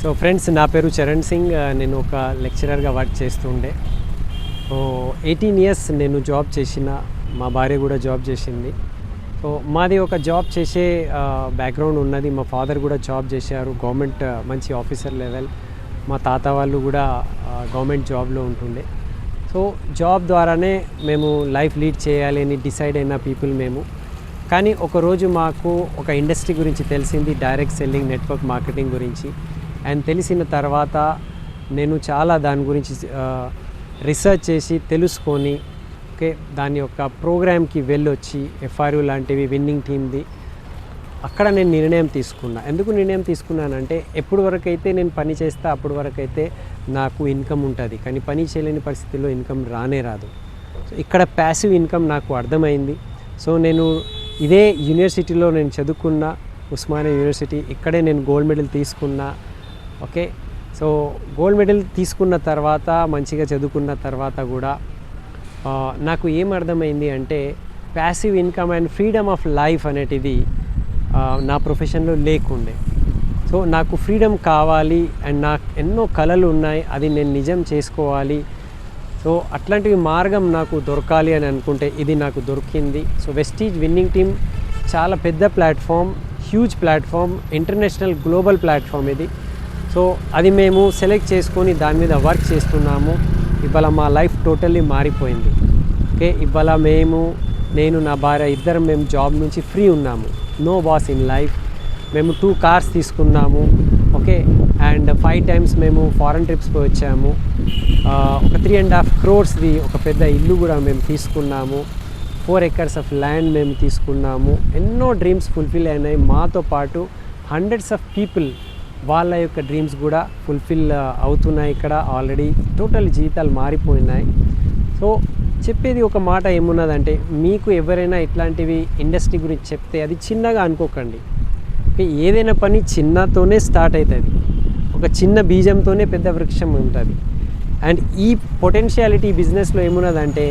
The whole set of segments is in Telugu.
సో ఫ్రెండ్స్, నా పేరు చరణ్ సింగ్. నేను ఒక లెక్చరర్గా వర్క్ చేస్తుండే. సో 18 ఇయర్స్ నేను జాబ్ చేసిన, మా భార్య కూడా జాబ్ చేసింది. సో మాది ఒక జాబ్ చేసే బ్యాక్గ్రౌండ్ ఉన్నది. మా ఫాదర్ కూడా జాబ్ చేశారు, గవర్నమెంట్ మంచి ఆఫీసర్ లెవెల్. మా తాత వాళ్ళు కూడా గవర్నమెంట్ జాబ్లో ఉంటుండే. సో జాబ్ ద్వారానే మేము లైఫ్ లీడ్ చేయాలి అని డిసైడ్ అయిన పీపుల్ మేము. కానీ ఒకరోజు మాకు ఒక ఇండస్ట్రీ గురించి తెలిసింది, డైరెక్ట్ సెల్లింగ్, నెట్వర్క్ మార్కెటింగ్ గురించి. అండ్ తెలిసిన తర్వాత నేను చాలా దాని గురించి రీసెర్చ్ చేసి తెలుసుకొని దాని యొక్క ప్రోగ్రామ్కి వెళ్ళొచ్చి ఎఫ్ఆర్యూ లాంటివి విన్నింగ్ టీమ్ది అక్కడ నేను నిర్ణయం తీసుకున్నా. ఎందుకు నిర్ణయం తీసుకున్నానంటే, ఎప్పుడు వరకైతే నేను పని చేస్తా అప్పటి వరకైతే నాకు ఇన్కమ్ ఉంటుంది, కానీ పని చేయలేని పరిస్థితుల్లో ఇన్కమ్ రానే రాదు. సో ఇక్కడ ప్యాసివ్ ఇన్కమ్ నాకు అర్థమైంది. సో నేను ఇదే యూనివర్సిటీలో నేను చదువుకున్న, ఉస్మానియా యూనివర్సిటీ, ఇక్కడే నేను గోల్డ్ మెడల్ తీసుకున్నా. సో గోల్డ్ మెడల్ తీసుకున్న తర్వాత, మంచిగా చదువుకున్న తర్వాత కూడా నాకు ఏం అర్థమైంది అంటే, passive income and freedom of life అనేటిది నా ప్రొఫెషన్లో లేకుండే. సో నాకు ఫ్రీడమ్ కావాలి అండ్ నాకు ఎన్నో కలలు ఉన్నాయి, అది నేను నిజం చేసుకోవాలి. సో అట్లాంటివి మార్గం నాకు దొరకాలి అని అనుకుంటే ఇది నాకు దొరికింది. సో వెస్టీజ్ విన్నింగ్ టీమ్ చాలా పెద్ద platform, huge platform, international global platform ఇది. సో అది మేము సెలెక్ట్ చేసుకొని దాని మీద వర్క్ చేస్తున్నాము. ఇవాళ మా లైఫ్ టోటల్లీ మారిపోయింది. ఇవాళ నేను నా భార్య ఇద్దరం మేము జాబ్ నుంచి ఫ్రీ ఉన్నాము. No boss in life. మేము 2 కార్స్ తీసుకున్నాము. అండ్ 5 టైమ్స్ మేము ఫారెన్ ట్రిప్స్కి వచ్చాము. ఒక 3.5 crores ఒక పెద్ద ఇల్లు కూడా మేము తీసుకున్నాము. 4 acres ఆఫ్ ల్యాండ్ మేము తీసుకున్నాము. ఎన్నో డ్రీమ్స్ ఫుల్ఫిల్ అయినాయి. మాతో పాటు హండ్రెడ్స్ ఆఫ్ పీపుల్ వాళ్ళ యొక్క డ్రీమ్స్ కూడా ఫుల్ఫిల్ అవుతున్నాయి. ఇక్కడ ఆల్రెడీ టోటల్ జీవితాలు మారిపోయినాయి. సో చెప్పేది ఒక మాట ఏమున్నదంటే, మీకు ఎవరైనా ఇట్లాంటివి ఇండస్ట్రీ గురించి చెప్తే అది చిన్నగా అనుకోకండి. ఏదైనా పని చిన్నతోనే స్టార్ట్ అవుతుంది. ఒక చిన్న బీజంతోనే పెద్ద వృక్షం ఉంటుంది. అండ్ ఈ పొటెన్షియాలిటీ బిజినెస్లో ఏమున్నదంటే,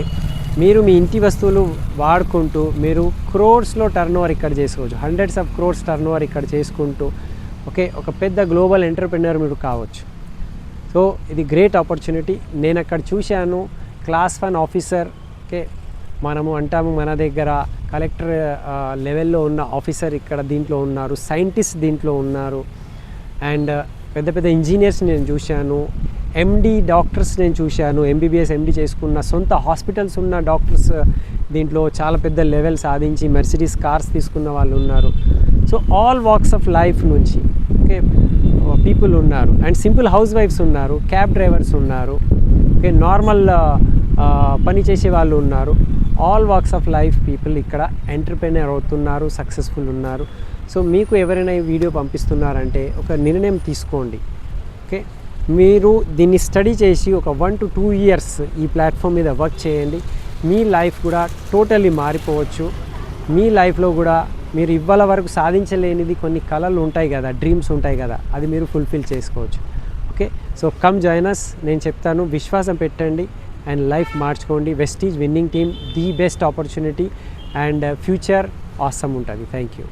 మీరు మీ ఇంటి వస్తువులు వాడుకుంటూ మీరు క్రోర్స్లో టర్న్ ఓవర్ ఇక్కడ చేసుకోవచ్చు. Hundreds of crores turn over ఇక్కడ చేసుకుంటూ ఒక పెద్ద గ్లోబల్ ఎంటర్‌ప్రెన్యూర్ మీరు కావచ్చు. సో ఇది గ్రేట్ ఆపర్చునిటీ. నేను అక్కడ చూశాను, క్లాస్ 1 ఆఫీసర్. మనము అంటాము మన దగ్గర కలెక్టర్ లెవెల్లో ఉన్న ఆఫీసర్ ఇక్కడ దీంట్లో ఉన్నారు, సైంటిస్ట్ దీంట్లో ఉన్నారు. అండ్ పెద్ద పెద్ద ఇంజనీర్స్ నేను చూశాను, ఎండి డాక్టర్స్ నేను చూశాను, ఎంబీబీఎస్ ఎండి చేసుకున్న సొంత హాస్పిటల్స్ ఉన్న డాక్టర్స్ దీంట్లో చాలా పెద్ద లెవెల్ సాధించి మెర్సిడీస్ కార్స్ తీసుకున్న వాళ్ళు ఉన్నారు. So all walks of life నుంచి పీపుల్ ఉన్నారు. అండ్ సింపుల్ హౌస్ వైఫ్స్ ఉన్నారు, క్యాబ్ డ్రైవర్స్ ఉన్నారు, నార్మల్ పని చేసే వాళ్ళు ఉన్నారు. All walks of life people ఇక్కడ ఎంటర్‌ప్రెన్యూర్ అవుతున్నారు, సక్సెస్ఫుల్ ఉన్నారు. సో మీకు ఎవరైనా ఈ వీడియో పంపిస్తున్నారంటే ఒక నిర్ణయం తీసుకోండి. మీరు దీన్ని స్టడీ చేసి ఒక 1 to 2 years ఈ ప్లాట్ఫామ్ మీద వర్క్ చేయండి. మీ లైఫ్ కూడా టోటల్లీ మారిపోవచ్చు. మీ లైఫ్లో కూడా మీరు ఇవాళ వరకు సాధించలేనిది కొన్ని కలలు ఉంటాయి కదా, డ్రీమ్స్ ఉంటాయి కదా, అది మీరు ఫుల్ఫిల్ చేసుకోవచ్చు. So come join us. నేను చెప్తాను, విశ్వాసం పెట్టండి అండ్ లైఫ్ మార్చుకోండి. Vestige winning team the best opportunity and future awesome ఉంటుంది. Thank you.